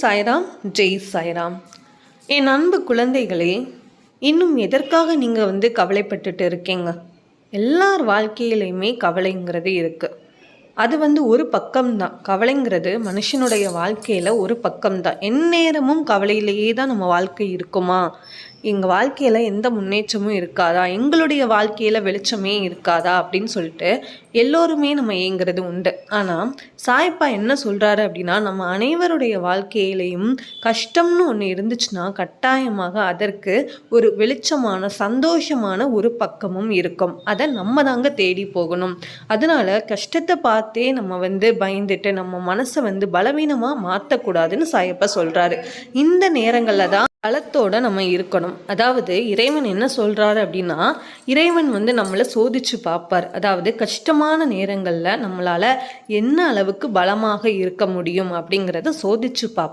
சாய்ராம், ஜெய் சாய்ராம். என் அன்பு குழந்தைகளே, இன்னும் எதற்காக நீங்கள் கவலைப்பட்டுட்டு இருக்கீங்க? எல்லார் வாழ்க்கையிலையுமே கவலைங்கிறது இருக்குது. அது ஒரு பக்கம்தான். கவலைங்கிறது மனுஷனுடைய வாழ்க்கையில் ஒரு பக்கம்தான். எந்நேரமும் கவலையிலேயே தான் நம்ம வாழ்க்கை இருக்குமா? எங்கள் வாழ்க்கையில் எந்த முன்னேற்றமும் இருக்காதா? எங்களுடைய வாழ்க்கையில் வெளிச்சமே இருக்காதா? அப்படின்னு சொல்லிட்டு எல்லோருமே நம்ம ஏங்கிறது உண்டு. ஆனால் சாயப்பா என்ன சொல்கிறாரு அப்படின்னா, நம்ம அனைவருடைய வாழ்க்கையிலையும் கஷ்டம்னு ஒன்று இருந்துச்சுன்னா கட்டாயமாக அதற்கு ஒரு வெளிச்சமான சந்தோஷமான ஒரு பக்கமும் இருக்கும். அதை நம்ம தாங்க தேடி போகணும். அதனால் கஷ்டத்தை பார்த்தே நம்ம பயந்துட்டு நம்ம மனசை பலவீனமாக மாற்றக்கூடாதுன்னு சாயப்பா சொல்கிறாரு. இந்த நேரங்களில் தான் பலத்தோடு நம்ம இருக்கணும். அதாவது இறைவன் என்ன சொல்கிறாரு அப்படின்னா, இறைவன் நம்மளை சோதித்து பார்ப்பார். அதாவது கஷ்டமான நேரங்களில் நம்மளால் என்ன அளவுக்கு பலமாக இருக்க முடியும் அப்படிங்கிறத சோதித்து பார்ப்பார்.